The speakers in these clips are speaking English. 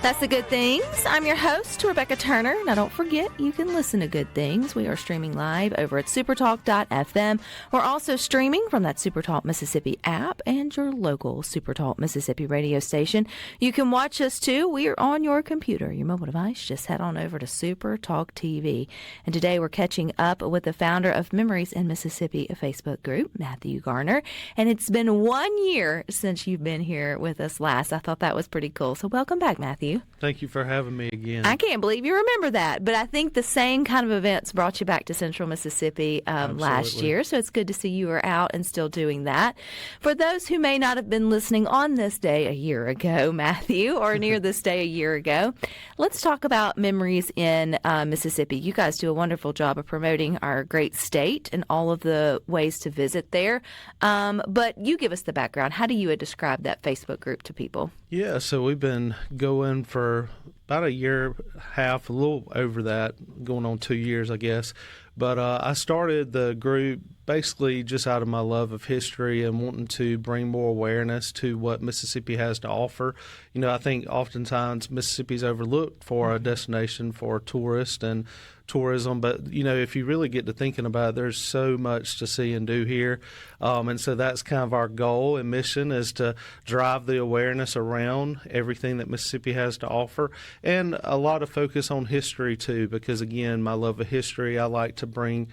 That's the Good Things. I'm your host, Rebecca Turner. Now, don't forget, you can listen to Good Things. We are streaming live over at SuperTalk.fm. We're also streaming from that SuperTalk Mississippi app and your local SuperTalk Mississippi radio station. You can watch us, too. We are on your computer, your mobile device. Just head on over to SuperTalk TV. And today we're catching up with the founder of Memories in Mississippi, a Facebook group, Matthew Garner. And it's been 1 year since you've been here with us last. I thought that was pretty cool. So welcome back, Matthew. Thank you for having me again. I can't believe you remember that, but I think the same kind of events brought you back to Central Mississippi last year, so it's good to see you are out and still doing that. For those who may not have been listening on this day a year ago, Matthew, or near this day a year ago, let's talk about Memories in Mississippi. You guys do a wonderful job of promoting our great state and all of the ways to visit there, but you give us the background. How do you describe that Facebook group to people? Yeah, so we've been going for about a year and a half, a little over that, going on 2 years, I guess. But I started the group basically just out of my love of history and wanting to bring more awareness to what Mississippi has to offer. You know, I think oftentimes Mississippi's overlooked for a destination for tourists and tourism, but you know, if you really get to thinking about it, there's so much to see and do here, and so that's kind of our goal and mission, is to drive the awareness around everything that Mississippi has to offer, and a lot of focus on history too, because again, my love of history, I like to bring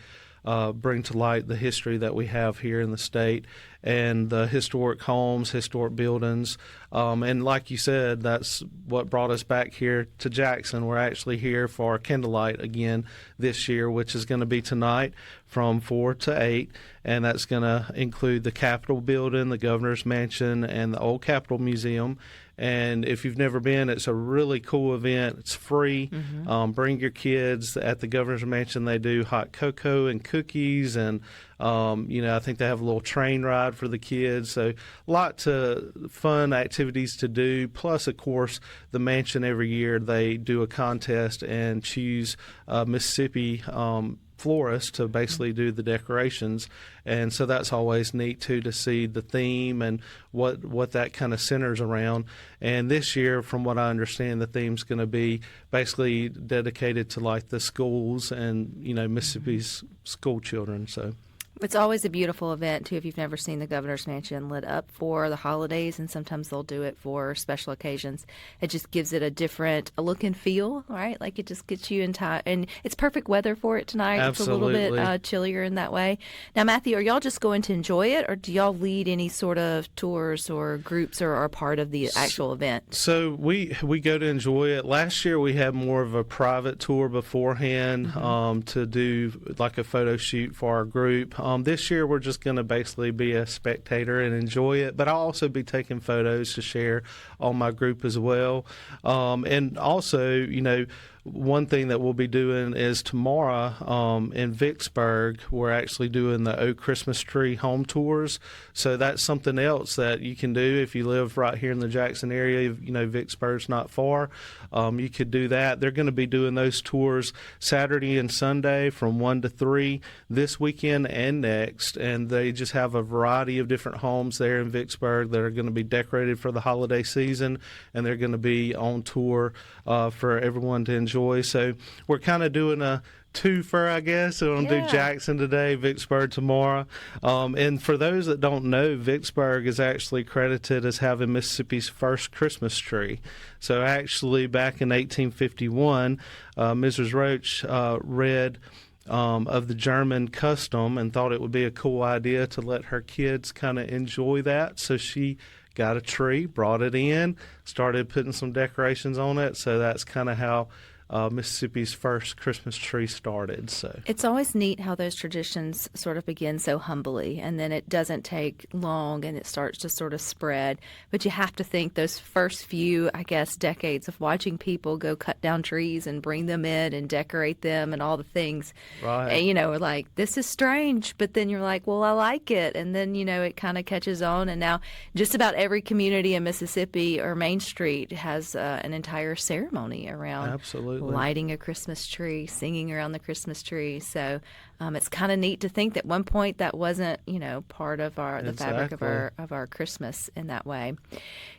to light the history that we have here in the state and the historic homes, historic buildings. And like you said, that's what brought us back here to Jackson. We're actually here for Candlelight again this year, which is going to be tonight from 4 to 8. And that's going to include the Capitol building, the Governor's Mansion, and the Old Capitol Museum. And if you've never been, it's a really cool event. It's free. Bring your kids. At the Governor's Mansion, they do hot cocoa and cookies, and I think they have a little train ride for the kids. So lots of fun activities to do. Plus, of course, the mansion every year they do a contest and choose Mississippi florists to basically do the decorations, and so that's always neat too, to see the theme and what that kind of centers around. And this year, from what I understand, the theme's going to be basically dedicated to like the schools and Mississippi's school children. So it's always a beautiful event, too, if you've never seen the Governor's Mansion lit up for the holidays, and sometimes they'll do it for special occasions. It just gives it a different look and feel, right? Like it just gets you in time, and it's perfect weather for it tonight. Absolutely. It's a little bit chillier in that way. Now, Matthew, are y'all just going to enjoy it, or do y'all lead any sort of tours or groups or are part of the actual event? So we go to enjoy it. Last year we had more of a private tour beforehand to do like a photo shoot for our group. This year we're just going to basically be a spectator and enjoy it, but I'll also be taking photos to share on my group as well. And also, one thing that we'll be doing is tomorrow in Vicksburg, we're actually doing the Oak Christmas Tree home tours. So that's something else that you can do if you live right here in the Jackson area. Vicksburg's not far. You could do that. They're going to be doing those tours Saturday and Sunday from 1 to 3 this weekend and next. And they just have a variety of different homes there in Vicksburg that are going to be decorated for the holiday season, and they're going to be on tour for everyone to enjoy. So we're kind of doing a twofer, I guess. So I'm going to do Jackson today, Vicksburg tomorrow. And for those that don't know, Vicksburg is actually credited as having Mississippi's first Christmas tree. So actually back in 1851, Mrs. Roach read of the German custom and thought it would be a cool idea to let her kids kind of enjoy that. So she got a tree, brought it in, started putting some decorations on it. So that's kind of how Mississippi's first Christmas tree started. So it's always neat how those traditions sort of begin so humbly, and then it doesn't take long and it starts to sort of spread. But you have to think those first few, I guess, decades of watching people go cut down trees and bring them in and decorate them and all the things. Right. And, like, this is strange, but then you're like, well, I like it. And then, it kind of catches on. And now just about every community in Mississippi or Main Street has an entire ceremony around Absolutely. lighting a Christmas tree, singing around the Christmas tree. So it's kind of neat to think that at one point that wasn't, part of the fabric of Exactly. our Christmas in that way.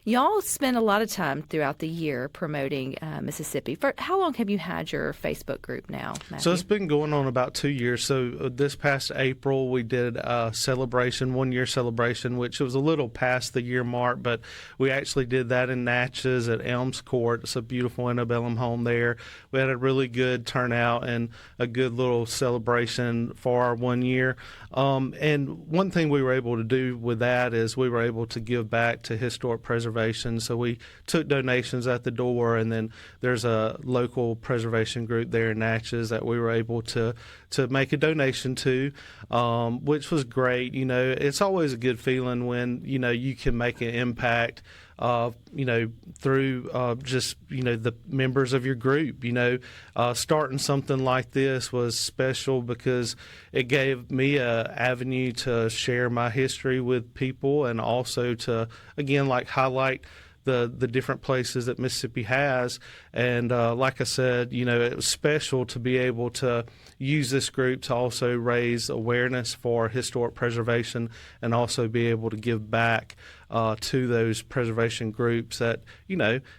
Y'all spend a lot of time throughout the year promoting Mississippi. For how long have you had your Facebook group now, Matthew? So it's been going on about 2 years. So this past April, we did a celebration, 1 year celebration, which was a little past the year mark, but we actually did that in Natchez at Elms Court. It's a beautiful antebellum home there. We had a really good turnout and a good little celebration for our 1 year. And one thing we were able to do with that is we were able to give back to historic preservation. So we took donations at the door, and then there's a local preservation group there in Natchez that we were able to make a donation to, which was great. It's always a good feeling when, you can make an impact through just, the members of your group. Starting something like this was special because it gave me a avenue to share my history with people, and also to, again, highlight the different places that Mississippi has. And like I said, it was special to be able to use this group to also raise awareness for historic preservation, and also be able to give back to those preservation groups that,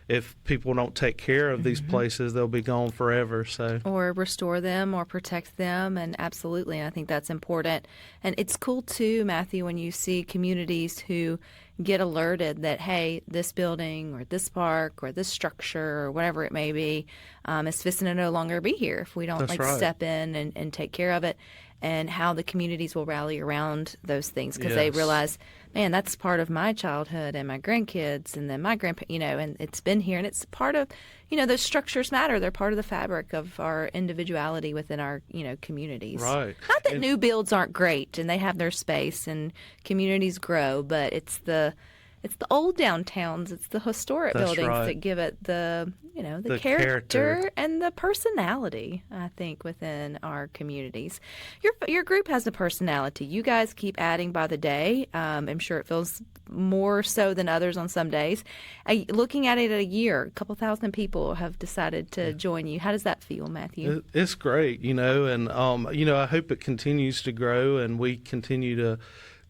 if people don't take care of these places, they'll be gone forever. So, or restore them or protect them. And absolutely, I think that's important. And it's cool too, Matthew, when you see communities who get alerted that, hey, this building or this park or this structure or whatever it may be is fixing to no longer be here if we don't That's right. step in and take care of it, and how the communities will rally around those things because they realize, man, that's part of my childhood and my grandkids and then my grandpa, and it's been here, and it's part of, those structures matter. They're part of the fabric of our individuality within our, communities. Right. Not that new builds aren't great and they have their space and communities grow, but it's the old downtowns, it's the historic buildings that give it the character and the personality, I think, within our communities. Your group has a personality. You guys keep adding by the day. I'm sure it feels more so than others on some days. Looking at it at a year, a couple thousand people have decided to join you. How does that feel, Matthew? It's great, and I hope it continues to grow, and we continue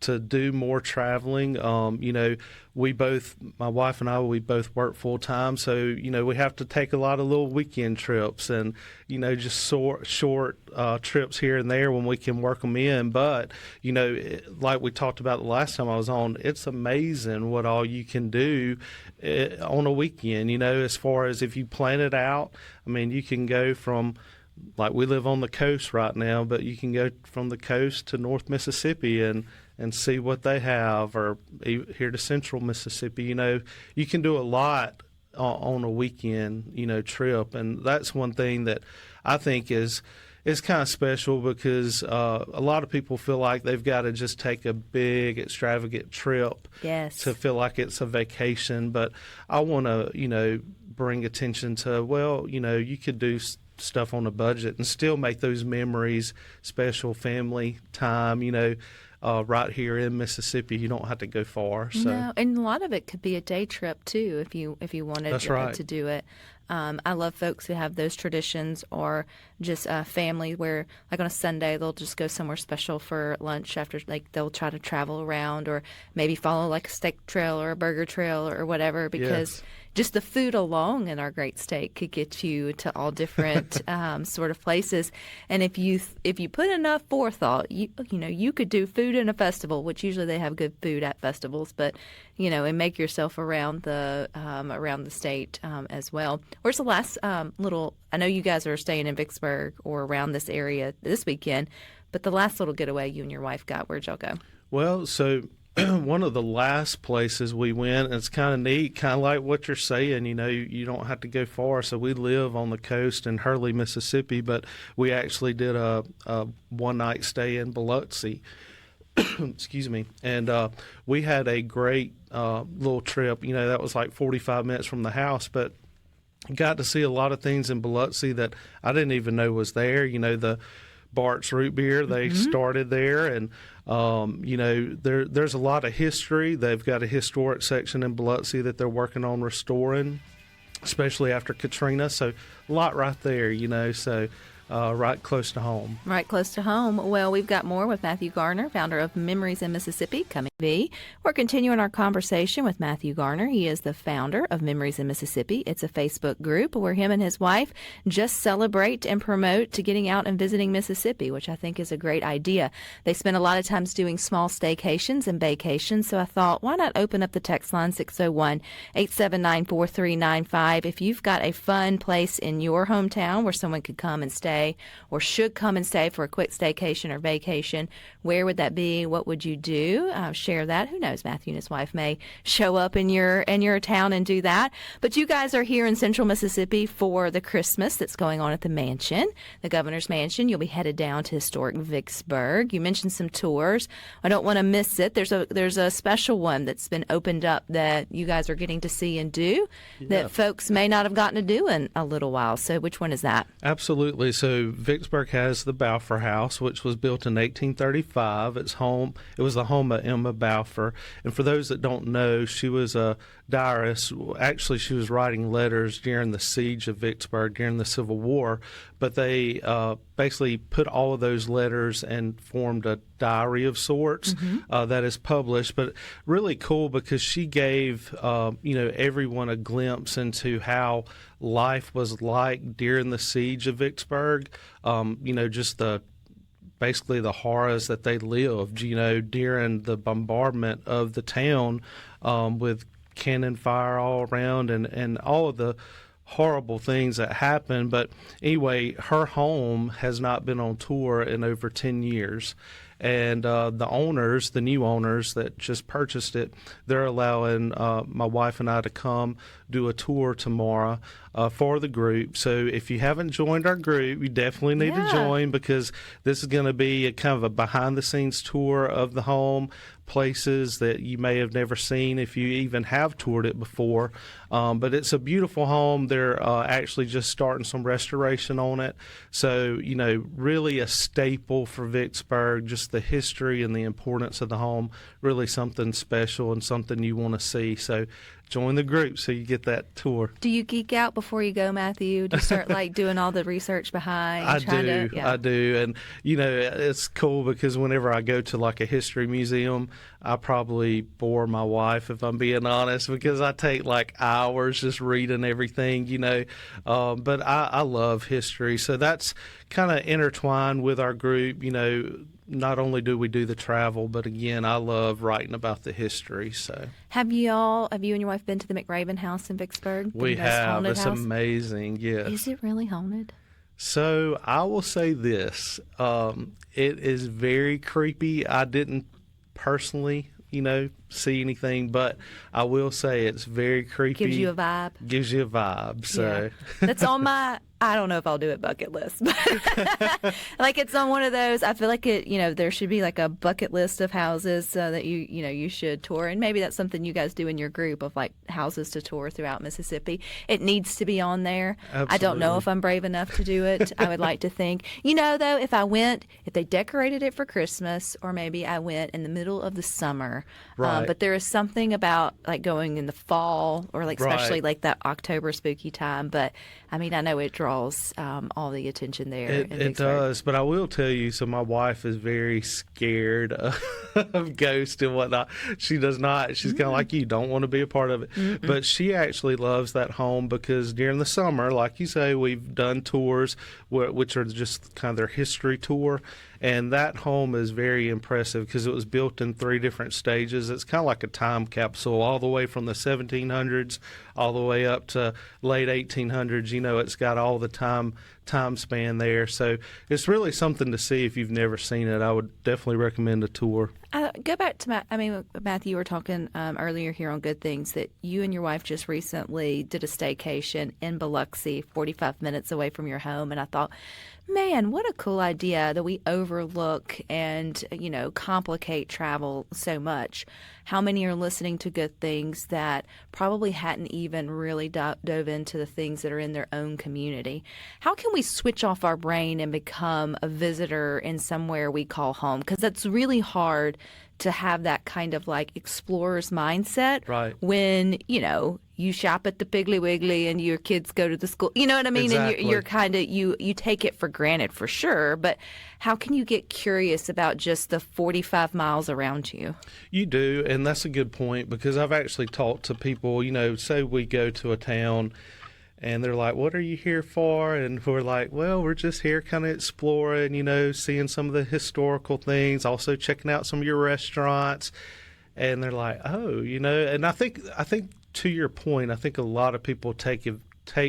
to do more traveling. My wife and I, we both work full time, so we have to take a lot of little weekend trips, and just short trips here and there when we can work them in. But like we talked about the last time I was on, it's amazing what all you can do on a weekend. As far as if you plan it out, you can go from, like, we live on the coast right now, but you can go from the coast to North Mississippi and see what they have, or here to Central Mississippi. You can do a lot on a weekend, trip. And that's one thing that I think is kind of special, because a lot of people feel like they've got to just take a big, extravagant trip to feel like it's a vacation. But I want to, bring attention to, well, you could do stuff on a budget and still make those memories special, family time, right here in Mississippi. You don't have to go far. So. No, and a lot of it could be a day trip too, if you wanted to do it. I love folks who have those traditions, or just family where, like on a Sunday, they'll just go somewhere special for lunch after, they'll try to travel around, or maybe follow a steak trail or a burger trail or whatever, because just the food alone in our great state could get you to all different sort of places. And if you put enough forethought, you could do food in a festival, which usually they have good food at festivals, but and make yourself around the state as well. Where's the last little? I know you guys are staying in Vicksburg or around this area this weekend, but the last little getaway you and your wife got, where'd y'all go? Well, so one of the last places we went, and it's kind of neat, kind of like what you're saying, you don't have to go far. So we live on the coast in Hurley, Mississippi, but we actually did a one-night stay in Biloxi. Excuse me. And we had a great little trip. That was like 45 minutes from the house, but got to see a lot of things in Biloxi that I didn't even know was there. The Bart's root beer, they started there, and there's a lot of history. They've got a historic section in Biloxi that they're working on restoring, especially after Katrina. So a lot right there, So right close to home. Right close to home. Well, we've got more with Matthew Garner, founder of Memories in Mississippi, coming be. We're continuing our conversation with Matthew Garner. He is the founder of Memories in Mississippi. It's a Facebook group where him and his wife just celebrate and promote to getting out and visiting Mississippi, which I think is a great idea. They spend a lot of times doing small staycations and vacations, so I thought, why not open up the text line 601-879-4395. If you've got a fun place in your hometown where someone could come and stay or should come and stay for a quick staycation or vacation, where would that be? What would you do? Share that. Who knows? Matthew and his wife may show up in your town and do that. But you guys are here in Central Mississippi for the Christmas that's going on at the mansion, the governor's mansion. You'll be headed down to historic Vicksburg. You mentioned some tours. I don't want to miss it. There's a special one that's been opened up that you guys are getting to see and do that folks may not have gotten to do in a little while. So which one is that? Absolutely. So Vicksburg has the Balfour House, which was built in 1835. It was the home of Emma Balfour. And for those that don't know, she was a diarist. Actually, she was writing letters during the siege of Vicksburg during the Civil War. But they basically put all of those letters and formed a diary of sorts that is published. But really cool because she gave everyone a glimpse into how life was like during the siege of Vicksburg. Just basically the horrors that they lived, during the bombardment of the town with cannon fire all around and all of the horrible things that happened. But anyway, her home has not been on tour in over 10 years. And the new owners that just purchased it, they're allowing my wife and I to come do a tour tomorrow for the group. So if you haven't joined our group, you definitely need to join because this is going to be a kind of a behind-the-scenes tour of the home, places that you may have never seen if you even have toured it before. But it's a beautiful home. They're actually just starting some restoration on it. So, really a staple for Vicksburg, just the history and the importance of the home, really something special and something you want to see. So join the group so you get that tour. Do you geek out before you go, Matthew? Do you start doing all the research behind? I do. And, it's cool because whenever I go to a history museum, I probably bore my wife, if I'm being honest, because I take hours just reading everything, But I love history. So that's kind of intertwined with our group, Not only do we do the travel, but again, I love writing about the history. So, have you and your wife been to the McRaven house in Vicksburg? We have. It's amazing. Yes. Is it really haunted? So I will say this: it is very creepy. I didn't personally, see anything, but I will say it's very creepy. Gives you a vibe. So that's on my. I don't know if I'll do it bucket list, but it's on one of those. I feel like there should be a bucket list of houses that you should tour, and maybe that's something you guys do in your group of houses to tour throughout Mississippi. It needs to be on there. Absolutely. I don't know if I'm brave enough to do it. I would like to think, though, if they decorated it for Christmas, or maybe I went in the middle of the summer. Right. But there is something about going in the fall or especially that October spooky time. But I mean, I know it draws all the attention there. It does, but I will tell you, so my wife is very scared of ghosts and whatnot. She does not. She's kind of like you, don't want to be a part of it. Mm-mm. But she actually loves that home because during the summer, like you say, we've done tours, which are just kind of their history tour. And that home is very impressive because it was built in 3 different stages. It's kind of like a time capsule all the way from the 1700s all the way up to late 1800s. It's got all the time span there. So it's really something to see if you've never seen it. I would definitely recommend a tour. Go back to Matthew, you were talking earlier here on Good Things that you and your wife just recently did a staycation in Biloxi, 45 minutes away from your home. And I thought, man, what a cool idea that we overlook and, complicate travel so much. How many are listening to Good Things that probably hadn't even really dove into the things that are in their own community? How can we switch off our brain and become a visitor in somewhere we call home? Because that's really hard to have that kind of explorer's mindset right. when, you shop at the Piggly Wiggly and your kids go to the school. You know what I mean? Exactly. And you're kind of, you take it for granted for sure. But how can you get curious about just the 45 miles around you? You do, and that's a good point, because I've actually talked to people, say we go to a town and they're like, what are you here for? And we're like, well, we're just here kind of exploring, seeing some of the historical things, also checking out some of your restaurants. And they're like, oh, and I think to your point, I think a lot of people take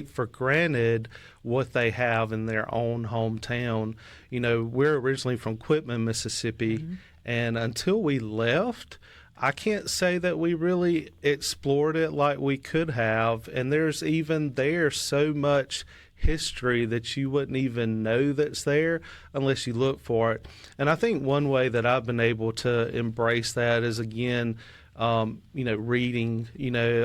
for granted what they have in their own hometown. We're originally from Quitman, Mississippi, and until we left, I can't say that we really explored it like we could have. And there's even there so much history that you wouldn't even know that's there unless you look for it. And I think one way that I've been able to embrace that is, again, reading.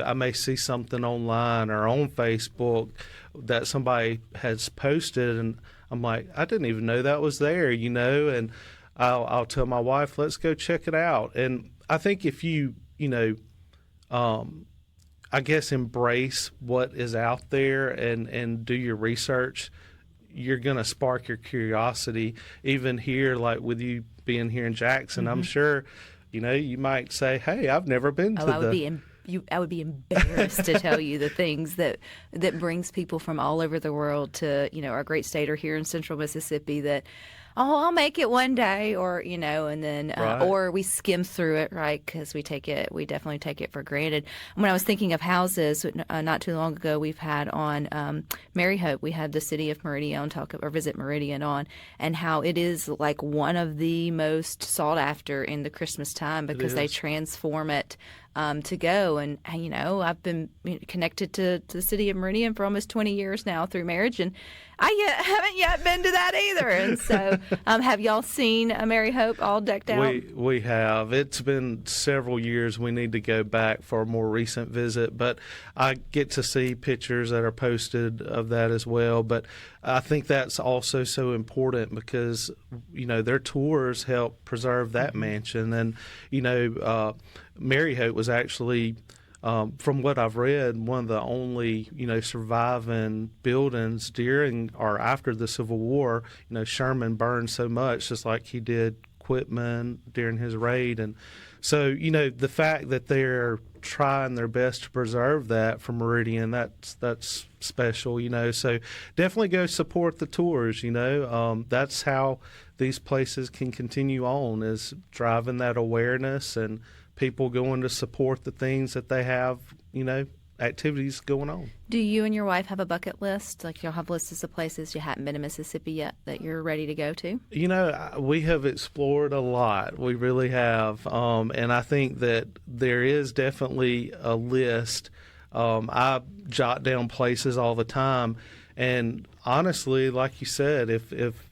I may see something online or on Facebook that somebody has posted, and I'm like, I didn't even know that was there, and I'll tell my wife, let's go check it out. And I think if you, I guess, embrace what is out there and do your research, you're going to spark your curiosity. Even here, like with you being here in Jackson, I'm sure, you might say, hey, I've never been to I would be embarrassed to tell you the things that brings people from all over the world to, our great state, or here in central Mississippi, that, I'll make it one day, or, and then, Right. or we skim through it, right? Because we definitely take it for granted. When I was thinking of houses, not too long ago, we've had on Mary Hope, we had the city of Meridian visit Meridian on, and how it is like one of the most sought after in the Christmas time, because they transform it to go. And, I've been connected to the city of Meridian for almost 20 years now through marriage, and I haven't yet been to that either. And so have y'all seen Mary Hope all decked out? We have. It's been several years. We need to go back for a more recent visit, but I get to see pictures that are posted of that as well. But I think that's also so important, because, their tours help preserve that mansion. And, Mary Hope was actually, from what I've read, one of the only, surviving buildings during or after the Civil War. Sherman burned so much, just like he did Quitman during his raid. And so, the fact that they're trying their best to preserve that from Meridian, that's special, So definitely go support the tours, That's how these places can continue on, is driving that awareness and people going to support the things that they have, activities going on. Do you and your wife have a bucket list? Like, you'll have lists of places you haven't been to Mississippi yet that you're ready to go to? We have explored a lot. We really have. And I think that there is definitely a list. I jot down places all the time. And honestly, like you said, if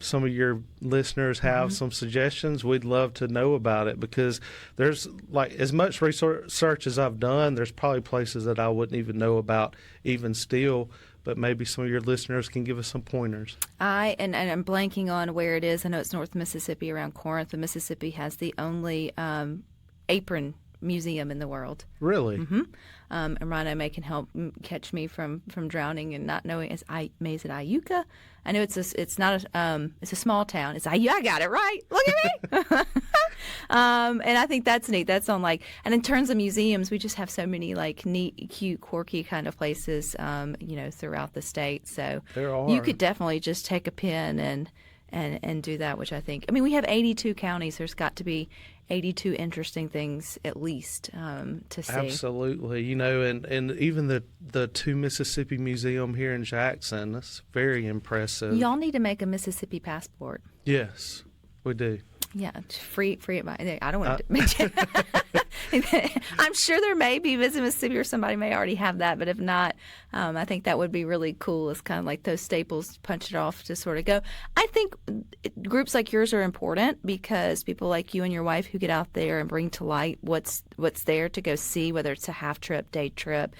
some of your listeners have some suggestions, we'd love to know about it, because there's, like, as much research as I've done, there's probably places that I wouldn't even know about even still, but maybe some of your listeners can give us some pointers. And I'm blanking on where it is. I know it's North Mississippi, around Corinth, but Mississippi has the only apron museum in the world. Really? Mm-hmm. And Rhino May can help catch me from drowning and not knowing. Is it Iuka? I know it's a small town. I got it right. Look at me. And I think that's neat. That's on, like, and in terms of museums, we just have so many, like, neat, cute, quirky kind of places, throughout the state. So there are. You could definitely just take a pen and do that, which I think, we have 82 counties. There's got to be 82 interesting things at least to see. Absolutely. And even the two Mississippi Museum here in Jackson, that's very impressive. Y'all need to make a Mississippi passport. Yes, we do. Yeah, free it by. I don't want to make it. I'm sure there may be Visit Mississippi, or somebody may already have that, but if not, I think that would be really cool. It's kind of like those staples, punch it off to sort of go. I think groups like yours are important, because people like you and your wife who get out there and bring to light what's there to go see, whether it's a half trip, day trip,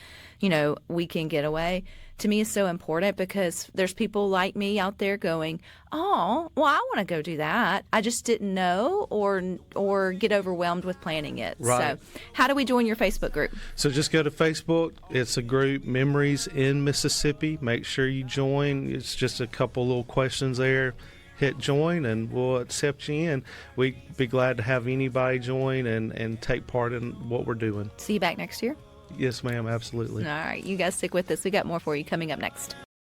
weekend getaway, to me is so important, because there's people like me out there going, oh, well, I want to go do that. I just didn't know or get overwhelmed with planning it. Right. So how do we join your Facebook group? So just go to Facebook. It's a group, Memories in Mississippi. Make sure you join. It's just a couple little questions there. Hit join and we'll accept you in. We'd be glad to have anybody join and take part in what we're doing. See you back next year. Yes, ma'am, absolutely. All right, you guys stick with us. We got more for you coming up next.